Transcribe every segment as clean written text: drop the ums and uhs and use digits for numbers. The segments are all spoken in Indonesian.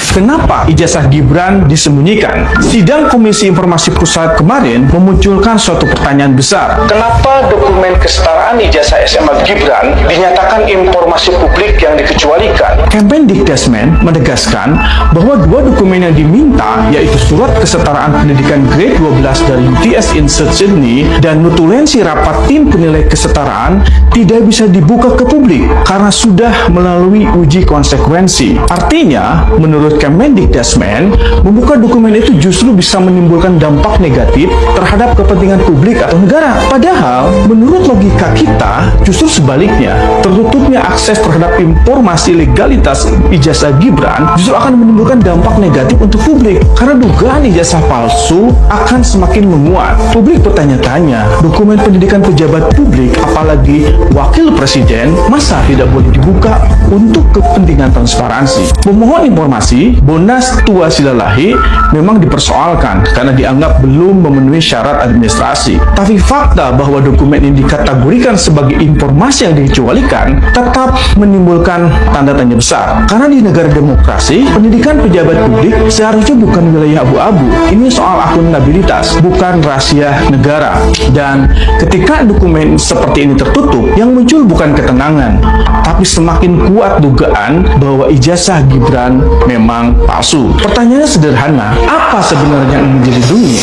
Kenapa ijazah Gibran disembunyikan? Sidang Komisi Informasi Pusat kemarin memunculkan suatu pertanyaan besar. Kenapa dokumen kesetaraan ijazah SMA Gibran dinyatakan informasi publik yang dikecualikan? Kemendikbudristek menegaskan bahwa dua dokumen yang diminta, yaitu surat kesetaraan pendidikan grade 12 dari UTS Insert Sydney dan notulensi rapat tim penilai kesetaraan, tidak bisa dibuka ke publik karena sudah melalui uji konsekuensi. Artinya, menurut Kemendikbudristek, membuka dokumen itu justru bisa menimbulkan dampak negatif terhadap kepentingan publik atau negara. Padahal, menurut logika kita, justru sebaliknya, tertutupnya akses terhadap informasi legalitas ijazah Gibran justru akan menimbulkan dampak negatif untuk publik karena dugaan ijazah palsu akan semakin menguat. Publik bertanya-tanya, dokumen pendidikan pejabat publik, apalagi wakil presiden, masa tidak boleh dibuka untuk kepentingan transparansi? Pemohon informasi Bonas Tua Silalahi memang dipersoalkan karena dianggap belum memenuhi syarat administrasi. Tapi fakta bahwa dokumen ini dikategorikan sebagai informasi yang dikecualikan tetap menimbulkan tanda tanya besar. Karena di negara demokrasi, pendidikan pejabat publik seharusnya bukan wilayah abu-abu. Ini soal akuntabilitas, bukan rahasia negara. Dan ketika dokumen seperti ini tertutup, yang muncul bukan ketenangan, tapi semakin kuat dugaan bahwa ijazah Gibran memang palsu. Pertanyaannya sederhana, apa sebenarnya yang dilindungi?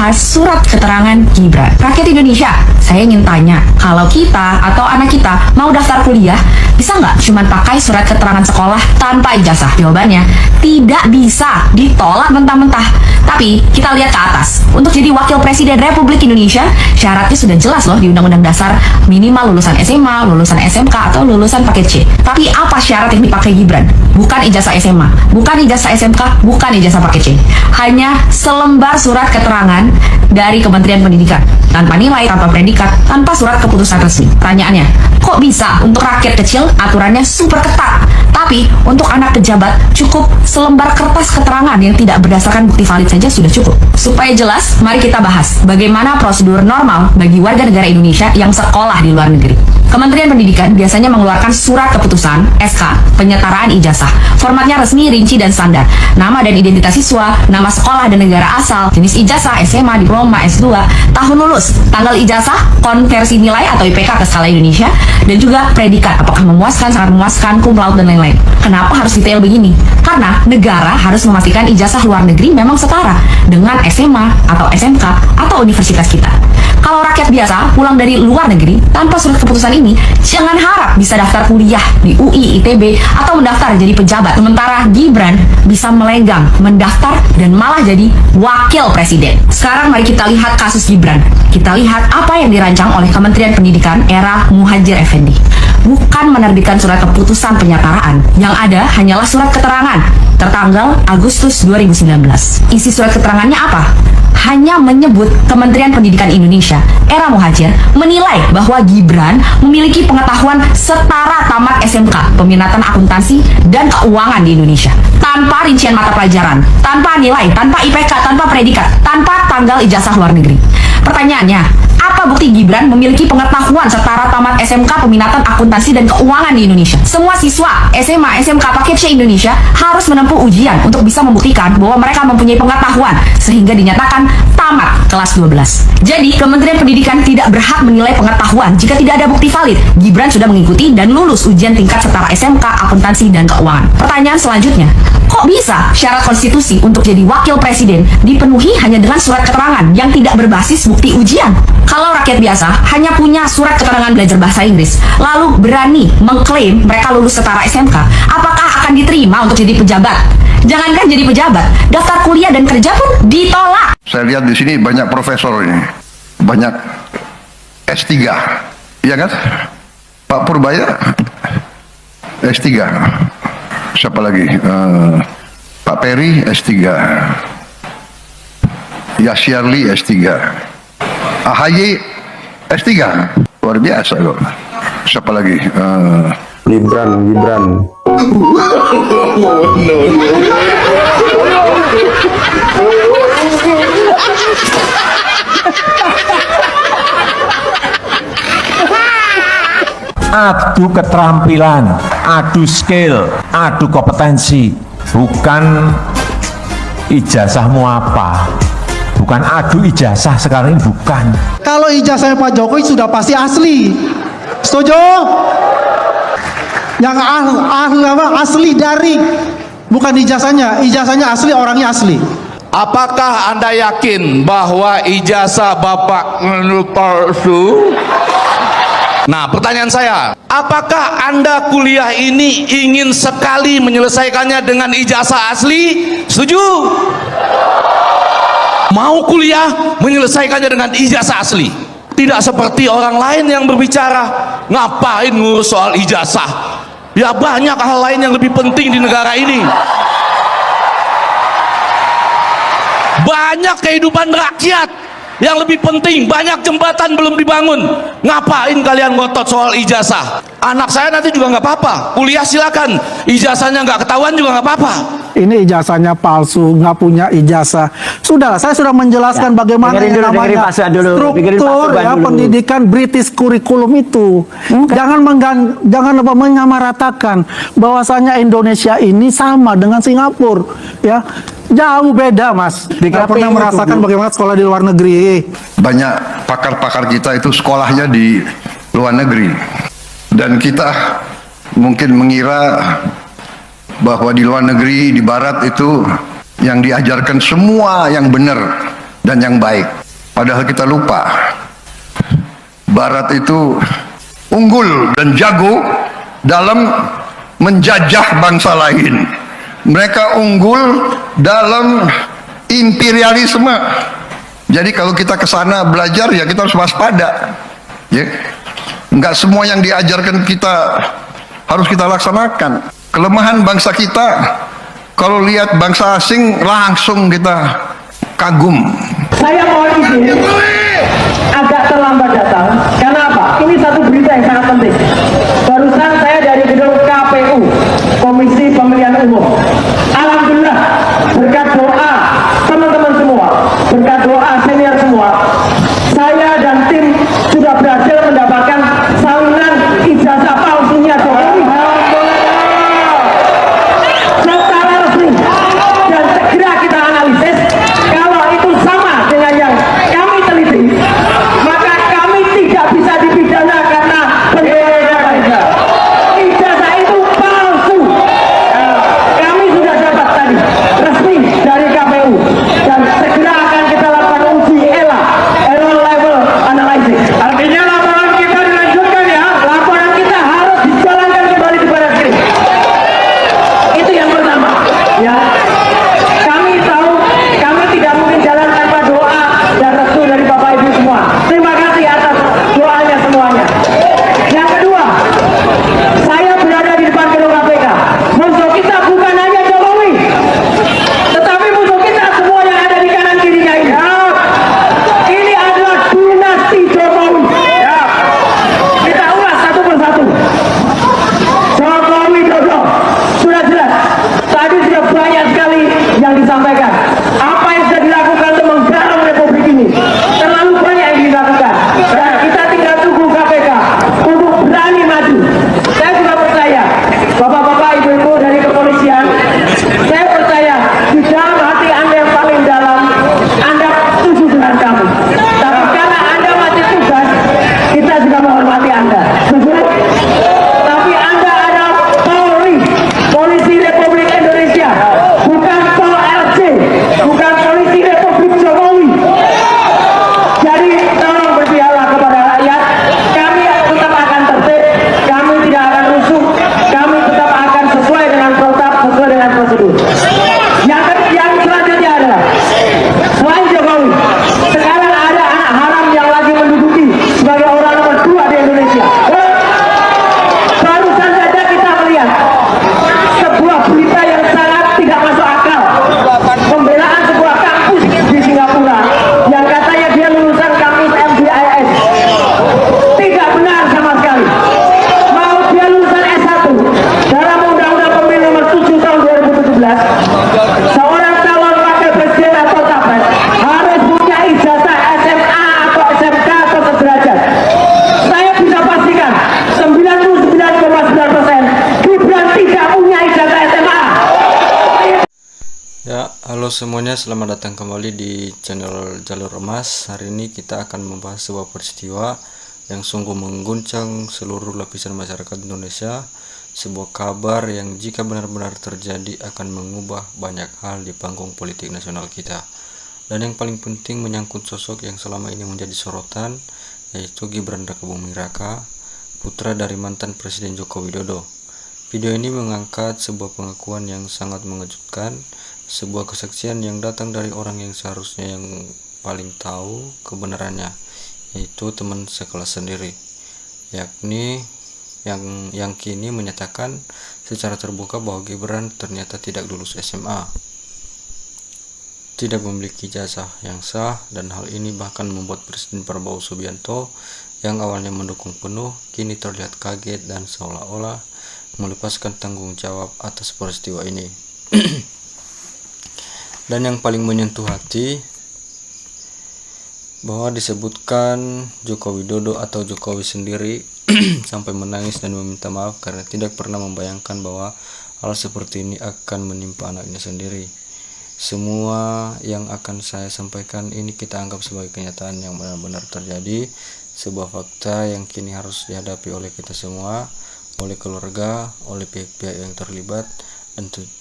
Surat keterangan Gibran. Rakyat Indonesia, saya ingin tanya, kalau kita atau anak kita mau daftar kuliah, bisa nggak cuma pakai surat keterangan sekolah tanpa ijazah? Jawabannya, tidak bisa, ditolak mentah-mentah. Tapi kita lihat ke atas. Untuk jadi wakil presiden Republik Indonesia, syaratnya sudah jelas loh di Undang-Undang Dasar, minimal lulusan SMA, lulusan SMK, atau lulusan paket C. Tapi apa syarat yang dipakai Gibran? Bukan ijazah SMA, bukan ijazah SMK, bukan ijazah paket C. Hanya selembar surat keterangan dari Kementerian Pendidikan, tanpa nilai, tanpa predikat, tanpa surat keputusan resmi. Pertanyaannya, kok bisa untuk rakyat kecil aturannya super ketat, tapi untuk anak pejabat cukup selembar kertas keterangan yang tidak berdasarkan bukti valid saja sudah cukup? Supaya jelas, mari kita bahas bagaimana prosedur normal bagi warga negara Indonesia yang sekolah di luar negeri. Kementerian Pendidikan biasanya mengeluarkan surat keputusan SK penyetaraan ijazah. Formatnya resmi, rinci, dan standar. Nama dan identitas siswa, nama sekolah dan negara asal, jenis ijazah, SMA, diploma, S2, tahun lulus, tanggal ijazah, konversi nilai atau IPK ke skala Indonesia, dan juga predikat, apakah memuaskan, sangat memuaskan, cum laude, dan lain-lain. Kenapa harus detail begini? Karena negara harus memastikan ijazah luar negeri memang setara dengan SMA atau SMK atau universitas kita. Kalau rakyat biasa pulang dari luar negeri tanpa surat keputusan ini, jangan harap bisa daftar kuliah di UI, ITB, atau mendaftar jadi pejabat. Sementara Gibran bisa melenggang, mendaftar, dan malah jadi wakil presiden. Sekarang mari kita lihat kasus Gibran. Kita lihat apa yang dirancang oleh Kementerian Pendidikan era Muhadjir Effendi. Bukan menerbitkan surat keputusan penyetaraan. Yang ada hanyalah surat keterangan tertanggal Agustus 2019. Isi surat keterangannya apa? Hanya menyebut Kementerian Pendidikan Indonesia era Muhadjir menilai bahwa Gibran memiliki pengetahuan setara tamat SMK, peminatan akuntansi dan keuangan di Indonesia, tanpa rincian mata pelajaran, tanpa nilai, tanpa IPK, tanpa predikat, tanpa tanggal ijazah luar negeri. Pertanyaannya, apa bukti Gibran memiliki pengetahuan setara tamat SMK, peminatan akuntansi dan keuangan di Indonesia? Semua siswa SMA, SMK, paket C Indonesia harus menempuh ujian untuk bisa membuktikan bahwa mereka mempunyai pengetahuan sehingga dinyatakan tamat kelas 12. Jadi, Kementerian Pendidikan tidak berhak menilai pengetahuan jika tidak ada bukti valid. Gibran sudah mengikuti dan lulus ujian tingkat setara SMK, akuntansi, dan keuangan. Pertanyaan selanjutnya, kok bisa syarat konstitusi untuk jadi wakil presiden dipenuhi hanya dengan surat keterangan yang tidak berbasis bukti ujian? Kalau rakyat biasa hanya punya surat keterangan belajar bahasa Inggris, lalu berani mengklaim mereka lulus setara SMK, apakah akan diterima untuk jadi pejabat? Jangankan jadi pejabat, daftar kuliah dan kerja pun ditolak. Saya lihat di sini banyak profesor ini, banyak S3, iya kan? Pak Purbaya S3, siapa lagi? Pak Peri S3, Yasyarli S3, AHY S3, luar biasa kok. Siapa lagi? Gibran. Adu keterampilan, adu skill, adu kompetensi. bukan ijazahmu apa, bukan adu ijazah sekarang ini, bukan. Kalau ijazahnya Pak Jokowi sudah pasti asli. Setuju? Yang asli dari, bukan ijazahnya. Ijazahnya asli, orangnya asli. Apakah Anda yakin bahwa ijazah Bapak palsu? Nah, pertanyaan saya, apakah Anda kuliah ini ingin sekali menyelesaikannya dengan ijazah asli? Setuju? Mau kuliah menyelesaikannya dengan ijazah asli, tidak seperti orang lain yang berbicara ngapain ngurus soal ijazah. Ya banyak hal lain yang lebih penting di negara ini. Banyak kehidupan rakyat yang lebih penting, banyak jembatan belum dibangun. Ngapain kalian ngotot soal ijazah? Anak saya nanti juga nggak apa-apa, kuliah silakan, ijazahnya nggak ketahuan juga nggak apa-apa. Ini ijazahnya palsu, nggak punya ijazah. Sudahlah, saya sudah menjelaskan bagaimana yang namanya struktur ya pendidikan British curriculum itu. Jangan menyamaratakan bahwasanya Indonesia ini sama dengan Singapura, ya. Jauh beda, Mas. Nggak pernah merasakan bagaimana sekolah di luar negeri. Banyak pakar-pakar kita itu sekolahnya di luar negeri. Dan kita mungkin mengira bahwa di luar negeri, di barat itu yang diajarkan semua yang benar dan yang baik. Padahal kita lupa, barat itu unggul dan jago dalam menjajah bangsa lain. Mereka unggul dalam imperialisme. Jadi kalau kita ke sana belajar, ya kita harus waspada. Ya. Enggak semua yang diajarkan kita harus kita laksanakan. Kelemahan bangsa kita, kalau lihat bangsa asing langsung kita kagum. Saya mohon izin agak terlambat datang. Karena apa? Ini satu berita yang sangat penting. Barusan saya dari gedung KPU, Komisi Pemilihan Umum. Alhamdulillah, berkat doa teman-teman semua, berkat doa senior semua, saya dan tim sudah berhasil mendapatkan salinan ijazah palsunya Jokowi. Secara resmi, dan segera kita analisis. Kalau itu sama dengan yang kami teliti, maka kami tidak bisa dipidana karena penyebaran. Ya, halo semuanya, selamat datang kembali di channel Jalur Emas. Hari ini kita akan membahas sebuah peristiwa yang sungguh mengguncang seluruh lapisan masyarakat Indonesia. Sebuah kabar yang jika benar-benar terjadi akan mengubah banyak hal di panggung politik nasional kita. Dan yang paling penting menyangkut sosok yang selama ini menjadi sorotan, yaitu Gibran Rakabuming Raka, putra dari mantan Presiden Joko Widodo. Video ini mengangkat sebuah pengakuan yang sangat mengejutkan, sebuah kesaksian yang datang dari orang yang seharusnya yang paling tahu kebenarannya, yaitu teman sekelas sendiri, yakni yang kini menyatakan secara terbuka bahwa Gibran ternyata tidak lulus SMA, tidak memiliki ijazah yang sah, dan hal ini bahkan membuat Presiden Prabowo Subianto yang awalnya mendukung penuh kini terlihat kaget dan seolah-olah melepaskan tanggung jawab atas peristiwa ini. Dan yang paling menyentuh hati, bahwa disebutkan Joko Widodo atau Jokowi sendiri sampai menangis dan meminta maaf karena tidak pernah membayangkan bahwa hal seperti ini akan menimpa anaknya sendiri. Semua yang akan saya sampaikan ini kita anggap sebagai kenyataan yang benar-benar terjadi, sebuah fakta yang kini harus dihadapi oleh kita semua, oleh keluarga, oleh pihak-pihak yang terlibat,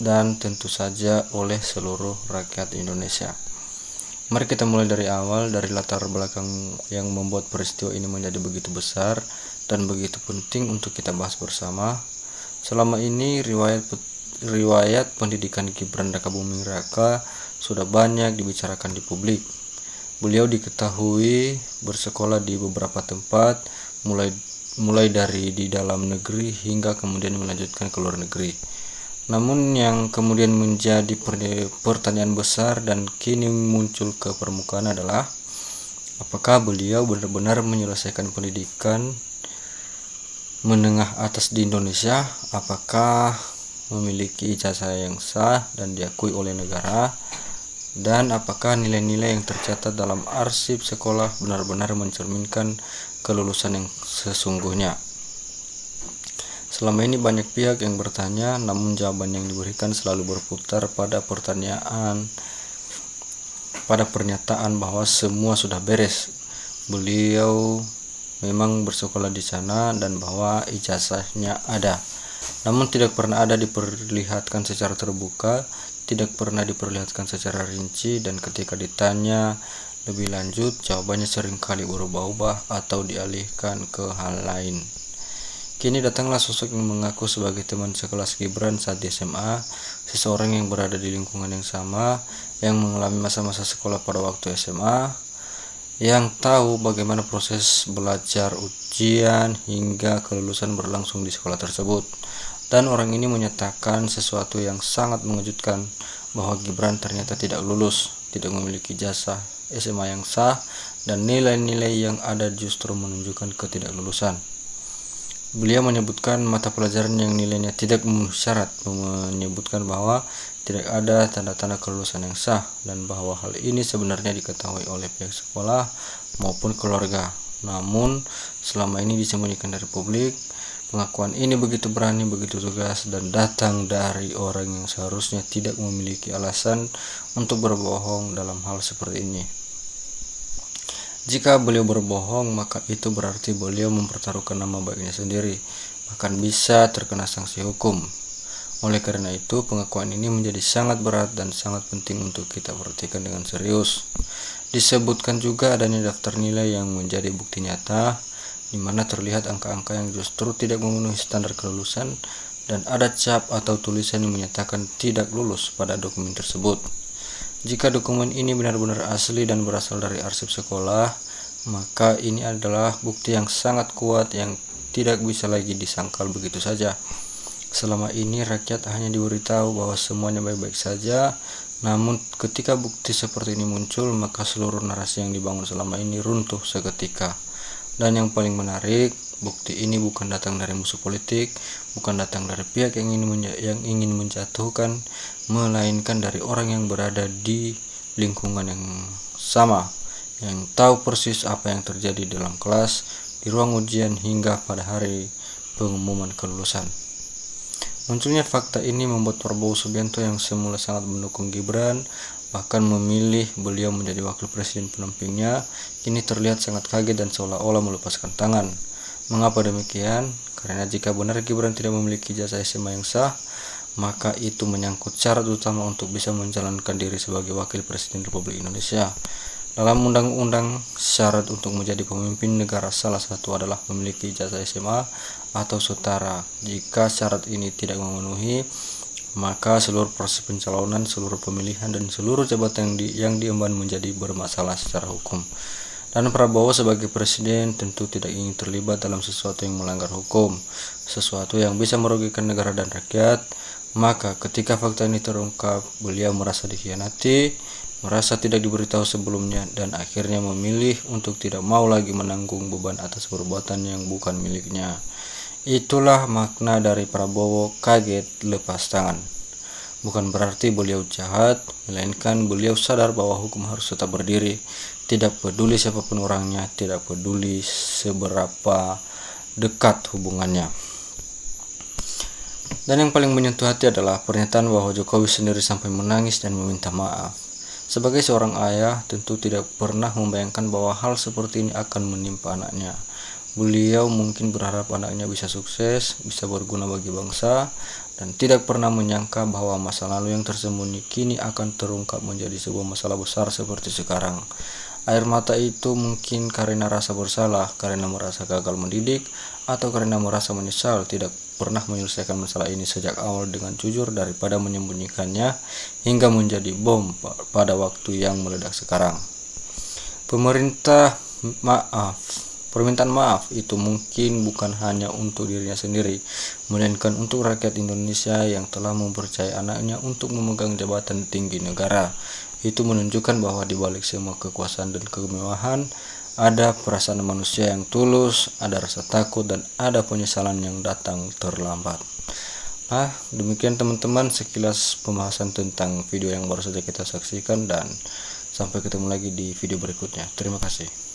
dan tentu saja oleh seluruh rakyat Indonesia. Mari kita mulai dari awal, dari latar belakang yang membuat peristiwa ini menjadi begitu besar dan begitu penting untuk kita bahas bersama. Selama ini riwayat pendidikan Gibran Rakabuming Raka sudah banyak dibicarakan di publik. Beliau diketahui bersekolah di beberapa tempat, mulai dari di dalam negeri hingga kemudian melanjutkan ke luar negeri. Namun yang kemudian menjadi pertanyaan besar dan kini muncul ke permukaan adalah apakah beliau benar-benar menyelesaikan pendidikan menengah atas di Indonesia, apakah memiliki ijazah yang sah dan diakui oleh negara, dan apakah nilai-nilai yang tercatat dalam arsip sekolah benar-benar mencerminkan kelulusan yang sesungguhnya. Selama ini banyak pihak yang bertanya, namun jawaban yang diberikan selalu berputar pada pernyataan bahwa semua sudah beres. Beliau memang bersekolah di sana dan bahwa ijazahnya ada. Namun tidak pernah ada diperlihatkan secara terbuka, tidak pernah diperlihatkan secara rinci, dan ketika ditanya lebih lanjut, jawabannya seringkali berubah-ubah atau dialihkan ke hal lain. Kini datanglah sosok yang mengaku sebagai teman sekelas Gibran saat di SMA, seseorang yang berada di lingkungan yang sama, yang mengalami masa-masa sekolah pada waktu SMA, yang tahu bagaimana proses belajar, ujian, hingga kelulusan berlangsung di sekolah tersebut. Dan orang ini menyatakan sesuatu yang sangat mengejutkan, bahwa Gibran ternyata tidak lulus, tidak memiliki ijazah SMA yang sah, dan nilai-nilai yang ada justru menunjukkan ketidaklulusan. Beliau menyebutkan mata pelajaran yang nilainya tidak memenuhi syarat, menyebutkan bahwa tidak ada tanda-tanda kelulusan yang sah, dan bahwa hal ini sebenarnya diketahui oleh pihak sekolah maupun keluarga. Namun selama ini disembunyikan dari publik. Pengakuan ini begitu berani, begitu tegas, dan datang dari orang yang seharusnya tidak memiliki alasan untuk berbohong dalam hal seperti ini. Jika beliau berbohong, maka itu berarti beliau mempertaruhkan nama baiknya sendiri, bahkan bisa terkena sanksi hukum. Oleh karena itu, pengakuan ini menjadi sangat berat dan sangat penting untuk kita perhatikan dengan serius. Disebutkan juga adanya daftar nilai yang menjadi bukti nyata, di mana terlihat angka-angka yang justru tidak memenuhi standar kelulusan, dan ada cap atau tulisan yang menyatakan tidak lulus pada dokumen tersebut. Jika dokumen ini benar-benar asli dan berasal dari arsip sekolah, maka ini adalah bukti yang sangat kuat yang tidak bisa lagi disangkal begitu saja. Selama ini rakyat hanya diberitahu bahwa semuanya baik-baik saja, namun ketika bukti seperti ini muncul, maka seluruh narasi yang dibangun selama ini runtuh seketika. Dan yang paling menarik, bukti ini bukan datang dari musuh politik, bukan datang dari pihak yang ingin menjatuhkan, melainkan dari orang yang berada di lingkungan yang sama, yang tahu persis apa yang terjadi dalam kelas, di ruang ujian, hingga pada hari pengumuman kelulusan. Munculnya fakta ini membuat Prabowo Subianto yang semula sangat mendukung Gibran, bahkan memilih beliau menjadi wakil presiden pendampingnya, kini terlihat sangat kaget dan seolah-olah melepaskan tangan. Mengapa demikian? Karena jika benar Gibran tidak memiliki ijazah SMA yang sah, maka itu menyangkut syarat utama untuk bisa menjalankan diri sebagai wakil presiden Republik Indonesia. Dalam undang-undang, syarat untuk menjadi pemimpin negara salah satu adalah memiliki ijazah SMA atau setara. Jika syarat ini tidak memenuhi, maka seluruh proses pencalonan, seluruh pemilihan, dan seluruh jabatan yang diemban menjadi bermasalah secara hukum. Dan Prabowo sebagai presiden tentu tidak ingin terlibat dalam sesuatu yang melanggar hukum, sesuatu yang bisa merugikan negara dan rakyat. Maka ketika fakta ini terungkap, beliau merasa dikhianati, merasa tidak diberitahu sebelumnya, dan akhirnya memilih untuk tidak mau lagi menanggung beban atas perbuatan yang bukan miliknya. Itulah makna dari Prabowo kaget lepas tangan. Bukan berarti beliau jahat, melainkan beliau sadar bahwa hukum harus tetap berdiri, tidak peduli siapapun orangnya, tidak peduli seberapa dekat hubungannya. Dan yang paling menyentuh hati adalah pernyataan bahwa Jokowi sendiri sampai menangis dan meminta maaf. Sebagai seorang ayah, tentu tidak pernah membayangkan bahwa hal seperti ini akan menimpa anaknya. Beliau mungkin berharap anaknya bisa sukses, bisa berguna bagi bangsa, dan tidak pernah menyangka bahwa masa lalu yang tersembunyi kini akan terungkap menjadi sebuah masalah besar seperti sekarang. Air mata itu mungkin karena rasa bersalah, karena merasa gagal mendidik, atau karena merasa menyesal tidak pernah menyelesaikan masalah ini sejak awal dengan jujur daripada menyembunyikannya hingga menjadi bom pada waktu yang meledak sekarang. Permintaan maaf itu mungkin bukan hanya untuk dirinya sendiri, melainkan untuk rakyat Indonesia yang telah mempercayai anaknya untuk memegang jabatan tinggi negara. Itu menunjukkan bahwa di balik semua kekuasaan dan kemewahan, ada perasaan manusia yang tulus, ada rasa takut, dan ada penyesalan yang datang terlambat. Nah, demikian teman-teman sekilas pembahasan tentang video yang baru saja kita saksikan, dan sampai ketemu lagi di video berikutnya. Terima kasih.